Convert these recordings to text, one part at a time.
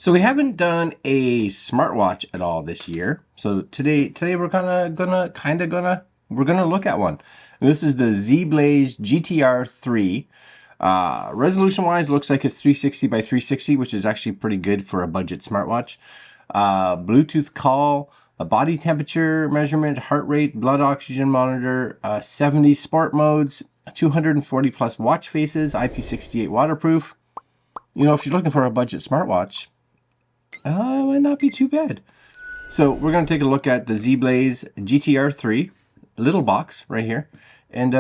So we haven't done a smartwatch at all this year. So today we're gonna look at one. This is the ZeBlaze GTR 3. Resolution wise, looks like it's 360 by 360, which is actually pretty good for a budget smartwatch. Bluetooth call, a body temperature measurement, heart rate, blood oxygen monitor, 70 sport modes, 240 plus watch faces, IP68 waterproof. You know, if you're looking for a budget smartwatch, it might not be too bad. So we're going to take a look at the ZeBlaze GTR 3, little box right here, and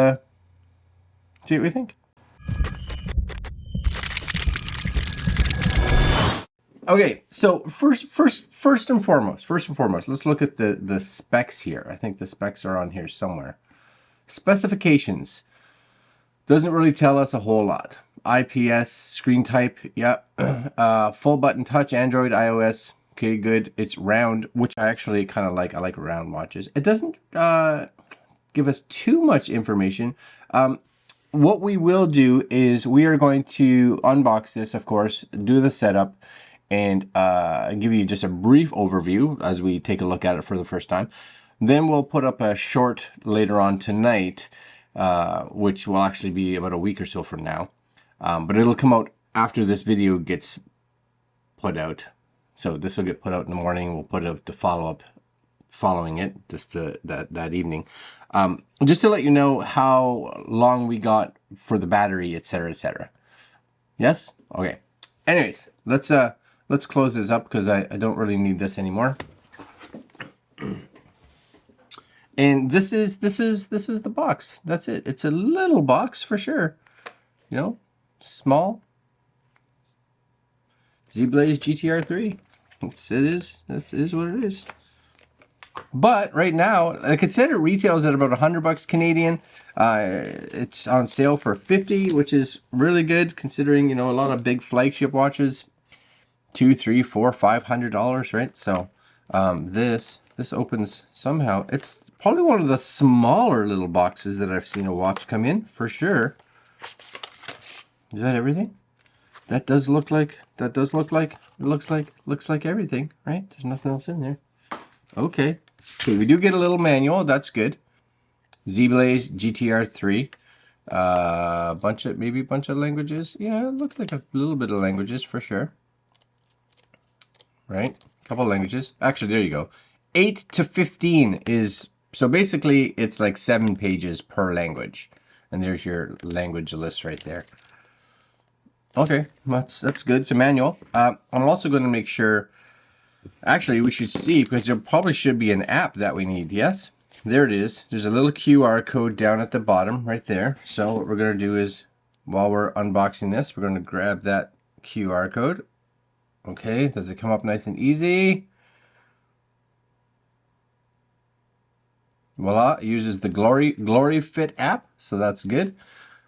see what we think. Okay, so first and foremost, let's look at the specs here. I think the specs are on here somewhere. Specifications. Doesn't really tell us a whole lot. IPS, screen type, yeah. Full button touch, Android, iOS. Okay, good. It's round, which I actually kind of like. I like round watches. It doesn't give us too much information. What we will do is we are going to unbox this, of course, do the setup, and give you just a brief overview as we take a look at it for the first time. Then we'll put up a short later on tonight, which will actually be about a week or so from now. But it'll come out after this video gets put out. So this will get put out in the morning. We'll put out the follow-up following it, just that evening. Just to let you know how long we got for the battery, etc., etc. Yes? Okay. Anyways, let's close this up because I don't really need this anymore. And this is the box. That's it. It's a little box for sure. You know, small. ZeBlaze GTR 3. This is what it is. But right now, I consider it retails at about $100 Canadian. It's on sale for $50, which is really good considering, you know, a lot of big flagship watches, $200, $300, $400, $500, right? So this opens somehow. It's probably one of the smaller little boxes that I've seen a watch come in for sure. Is that everything? That does look like. It looks like everything, right? There's nothing else in there. Okay. So we do get a little manual. That's good. ZeBlaze GTR 3. Maybe a bunch of languages. Yeah, it looks like a little bit of languages for sure. Right? A couple of languages. Actually, there you go. 8 to 15 is, so basically it's like 7 pages per language. And there's your language list right there. Okay, that's good. It's a manual. I'm also going to make sure, actually we should see, because there probably should be an app that we need. Yes, there it is. There's a little QR code down at the bottom right there. So what we're going to do is, while we're unboxing this, we're going to grab that QR code. Okay, does it come up nice and easy? Voila, it uses the gloryfit app, so that's good.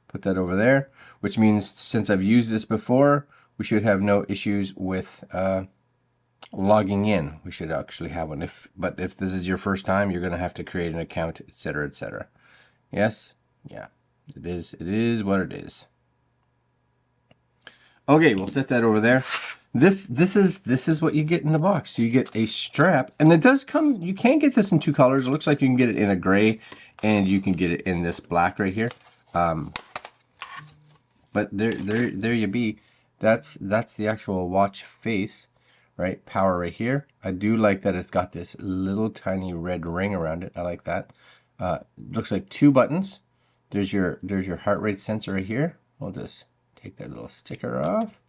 Put that over there, which means since I've used this before, we should have no issues with logging in. We should actually have one. But if this is your first time, you're going to have to create an account, etc., etc. Yes? Yeah. It is what it is. Okay, we'll set that over there. This is what you get in the box. You get a strap, and it does come. You can get this in 2 colors. It looks like you can get it in a gray, and you can get it in this black right here. But there you be. That's the actual watch face, right? Power right here. I do like that it's got this little tiny red ring around it. I like that. Looks like 2 buttons. There's your heart rate sensor right here. We'll just take that little sticker off.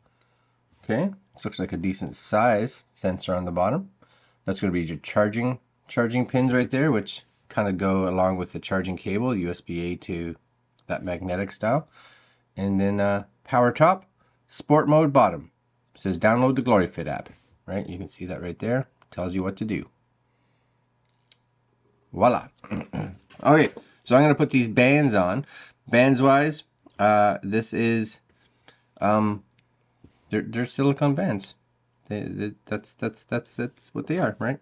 Okay, this looks like a decent size sensor on the bottom. That's going to be your charging pins right there, which kind of go along with the charging cable, USB-A to that magnetic style. And then power top, sport mode bottom. It says download the gloryfit app, right? You can see that right there. Tells you what to do. Voila. Okay, so I'm going to put these bands on. Bands wise, this is they're silicone bands. That's what they are, right?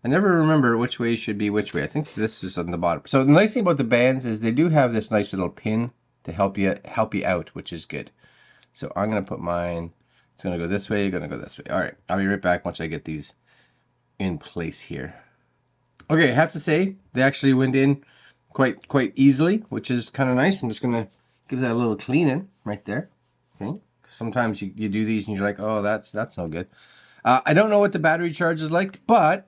I never remember which way should be which way. I think this is on the bottom. So the nice thing about the bands is they do have this nice little pin to help you out, which is good. So I'm gonna put mine. It's gonna go this way, gonna go this way. All right, I'll be right back once I get these in place here. Okay, I have to say, they actually went in quite easily, which is kind of nice. I'm just gonna give that a little cleaning right there. Okay. Sometimes you do these and you're like, oh, that's no good. I don't know what the battery charge is like, but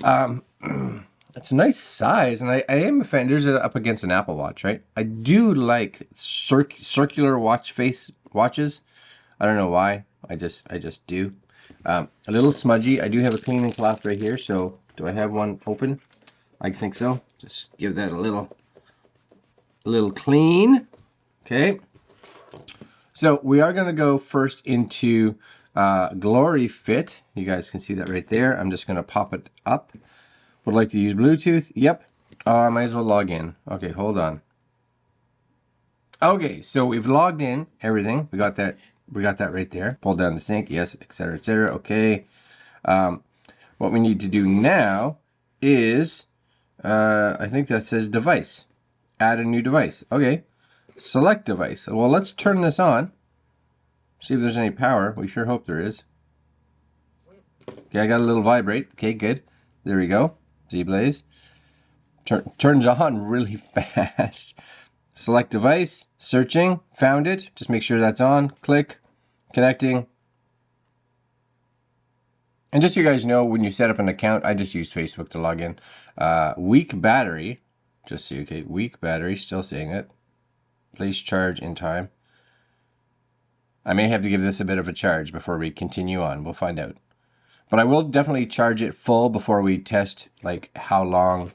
it's a nice size, and I am a fan. There's it up against an Apple Watch, right? I do like circular watches. I don't know why. I just do. A little smudgy. I do have a cleaning cloth right here, so do I have one open? I think so. Just give that a little clean. Okay. So we are going to go first into gloryfit. You guys can see that right there. I'm just going to pop it up. Would like to use Bluetooth. Yep. I might as well log in. Okay, hold on. Okay, so we've logged in everything. We got that right there. Pull down the sync. Yes, etc., etc. Okay. What we need to do now is I think that says device. Add a new device. Okay. Select device. Well, let's turn this on. See if there's any power. We sure hope there is. Okay, I got a little vibrate. Okay, good. There we go. ZeBlaze. Turns on really fast. Select device. Searching. Found it. Just make sure that's on. Click. Connecting. And just so you guys know, when you set up an account, I just use Facebook to log in. Weak battery. Just so you, okay, weak battery. Still saying it. Place charge in time. I may have to give this a bit of a charge before we continue on. We'll find out. But I will definitely charge it full before we test like how long,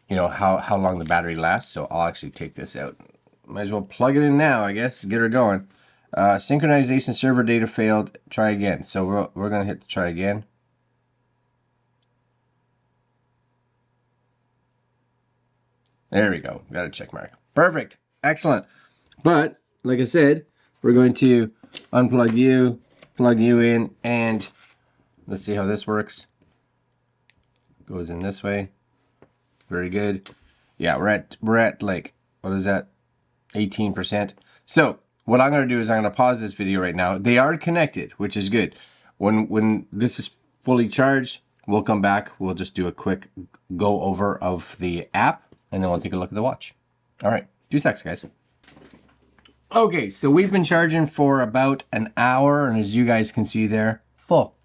you know, how long the battery lasts. So I'll actually take this out. Might as well plug it in now, I guess. Get her going. Synchronization server data failed. Try again. So we're going to hit try again. There we go. Got a check mark. Perfect. Excellent. But like I said, we're going to unplug you, plug you in, and let's see how this works. Goes in this way. Very good. Yeah, we're at like, what is that? 18%. So what I'm going to do is I'm going to pause this video right now. They are connected, which is good. When this is fully charged, we'll come back. We'll just do a quick go over of the app, and then we'll take a look at the watch. All right, 2 seconds, guys. Okay, so we've been charging for about an hour, and as you guys can see there, full.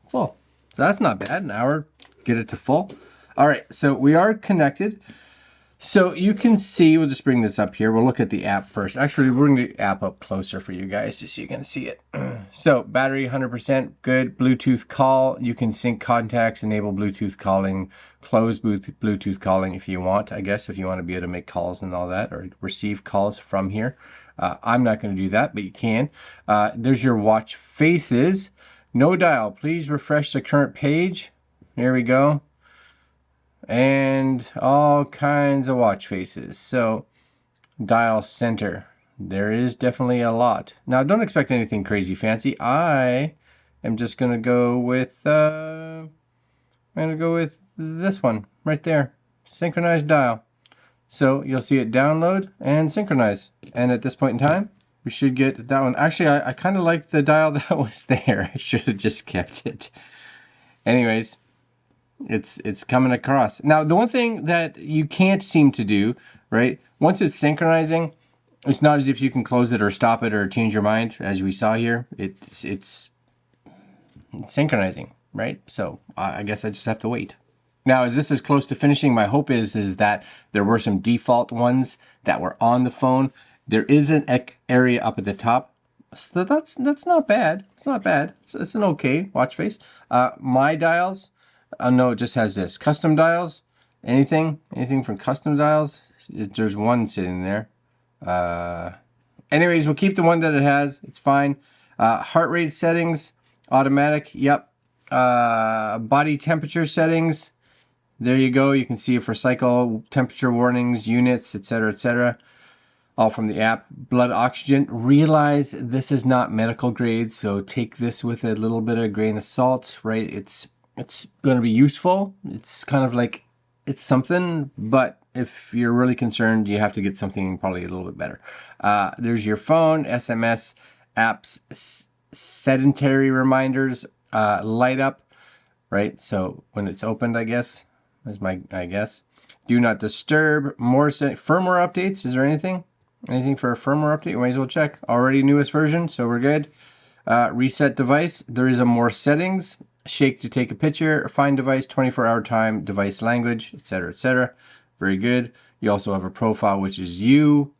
So that's not bad, an hour, get it to full. All right, so we are connected. So you can see, we'll just bring this up here. We'll look at the app first. Actually, we'll bring the app up closer for you guys just so you can see it. So battery 100%, good. Bluetooth call, you can sync contacts, enable Bluetooth calling, close Bluetooth calling if you want, I guess, if you want to be able to make calls and all that, or receive calls from here. I'm not going to do that, but you can. There's your watch faces. No dial. Please refresh the current page. There we go. And all kinds of watch faces. So dial center. There is definitely a lot. Now don't expect anything crazy fancy. I am just going to go with this one right there. Synchronized dial. So you'll see it download and synchronize. And at this point in time, we should get that one. Actually, I kind of like the dial that was there. I should have just kept it. Anyways, it's coming across. Now, the one thing that you can't seem to do, right? Once it's synchronizing, it's not as if you can close it or stop it or change your mind, as we saw here. It's synchronizing, right? So I guess I just have to wait. Now, as this is close to finishing, my hope is that there were some default ones that were on the phone. There is an area up at the top. So that's not bad. It's not bad. It's an okay watch face. My dials, no, it just has this. Custom dials, anything from custom dials. There's one sitting there. Anyways, we'll keep the one that it has. It's fine. Heart rate settings, automatic. Yep. Body temperature settings. There you go. You can see it for cycle, temperature warnings, units, etc., etc. All from the app. Blood oxygen. Realize this is not medical grade, so take this with a little bit of grain of salt, right? It's going to be useful. It's kind of like, it's something, but if you're really concerned, you have to get something probably a little bit better. There's your phone, SMS, apps, sedentary reminders, light up, right? So when it's opened, I guess, is my guess. Do not disturb, more firmware updates. Is there anything? Anything for a firmware update? You might as well check. Already newest version, so we're good. Reset device. There is a more settings. Shake to take a picture. Find device, 24-hour time, device language, etc., etc. Very good. You also have a profile, which is you.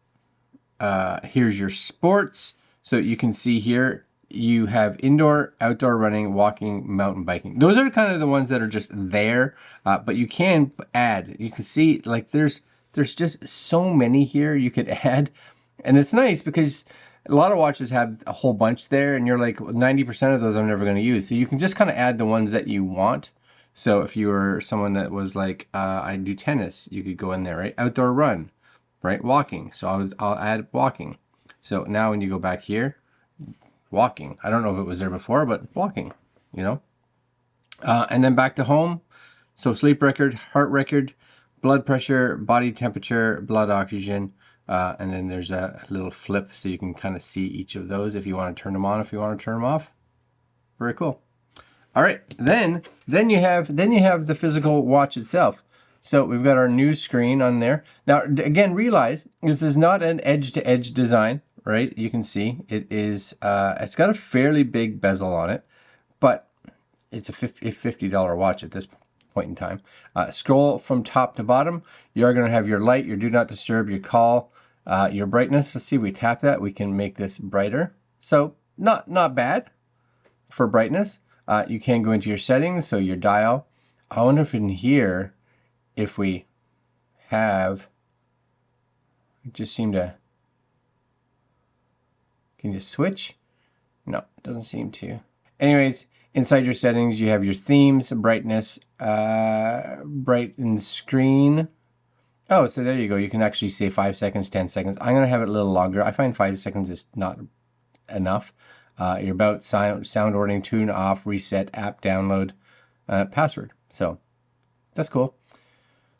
Here's your sports. So you can see here, you have indoor, outdoor running, walking, mountain biking. Those are kind of the ones that are just there, but you can add. You can see like there's just so many here you could add. And it's nice because a lot of watches have a whole bunch there and you're like 90% of those I'm never going to use. So you can just kind of add the ones that you want. So if you were someone that was like, I do tennis, you could go in there, right? Outdoor run, right? Walking. So I'll add walking. So now when you go back here, walking. I don't know if it was there before, but walking, you know. And then back to home. So sleep record, heart record, blood pressure, body temperature, blood oxygen. And then there's a little flip so you can kind of see each of those if you want to turn them on, if you want to turn them off. Very cool. All right, then you have the physical watch itself. So we've got our new screen on there. Now again, realize this is not an edge-to-edge design, right? You can see it is. It's got a fairly big bezel on it, but it's a $50 watch at this point in time. Scroll from top to bottom. You're going to have your light, your do not disturb, your call, your brightness. Let's see if we tap that. We can make this brighter. So not bad for brightness. You can go into your settings, so your dial. I wonder if in here, if we have, it just seemed to, can you switch? No, it doesn't seem to. Anyways, inside your settings, you have your themes, brightness, brighten screen. Oh, so there you go. You can actually say 5 seconds, 10 seconds. I'm going to have it a little longer. I find 5 seconds is not enough. Your about, sound ordering, tune off, reset, app download, password. So that's cool.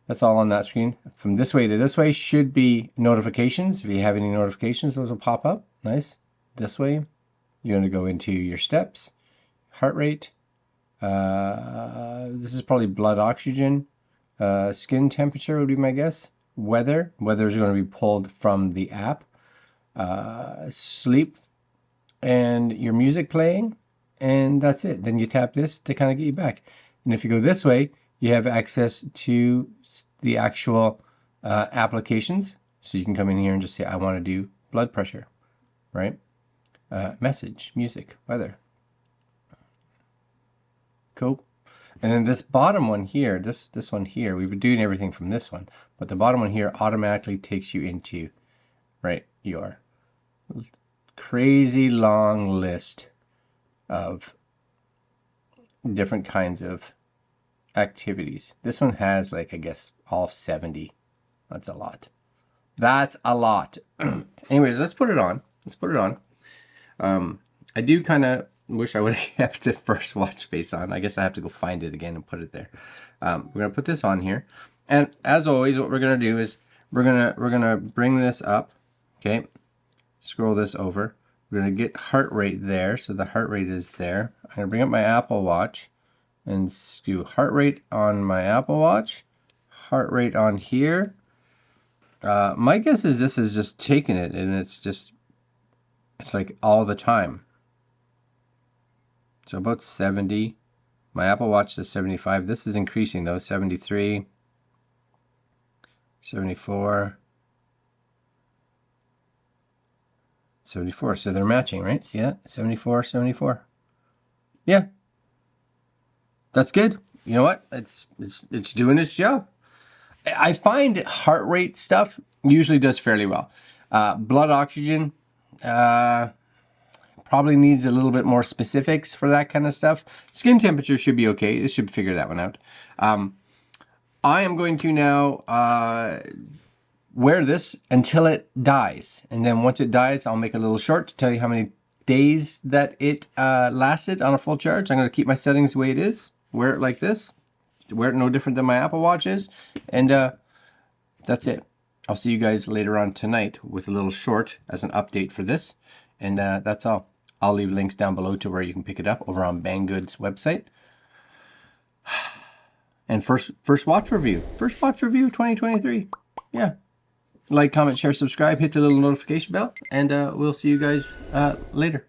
That's all on that screen. From this way to this way should be notifications. If you have any notifications, those will pop up. Nice. This way, you're going to go into your steps, heart rate. This is probably blood oxygen. Skin temperature would be my guess. Weather. Weather is going to be pulled from the app. Sleep. And your music playing, and that's it. Then you tap this to kind of get you back. And if you go this way, you have access to the actual applications. So you can come in here and just say, I want to do blood pressure, right? Message, music, weather. Cool. And then this bottom one here, this one here, we've been doing everything from this one, but the bottom one here automatically takes you into, right, your crazy long list of different kinds of activities. This one has like, I guess, all 70. That's a lot. That's a lot. Anyways, let's put it on. Let's put it on. I do kind of wish I would have kept the first watch face on. I guess I have to go find it again and put it there. We're going to put this on here. And as always, what we're going to do is we're going to bring this up. Okay. Scroll this over. We're going to get heart rate there. So the heart rate is there. I'm going to bring up my Apple Watch and do heart rate on my Apple Watch. Heart rate on here. My guess is this is just taking it and it's like all the time. So about 70. My Apple Watch is 75. This is increasing though. 73. 74. 74. So they're matching, right? See that? 74, 74. Yeah. That's good. You know what? It's doing its job. I find heart rate stuff usually does fairly well. Blood oxygen probably needs a little bit more specifics for that kind of stuff. Skin temperature should be okay. It should figure that one out. I am going to now wear this until it dies. And then once it dies, I'll make a little short to tell you how many days that it lasted on a full charge. I'm going to keep my settings the way it is. Wear it like this. Wear it no different than my Apple Watch is. And that's it. I'll see you guys later on tonight with a little short as an update for this. And that's all. I'll leave links down below to where you can pick it up over on Banggood's website. And first watch review. First watch review of 2023. Yeah. Like, comment, share, subscribe, hit the little notification bell, and we'll see you guys later.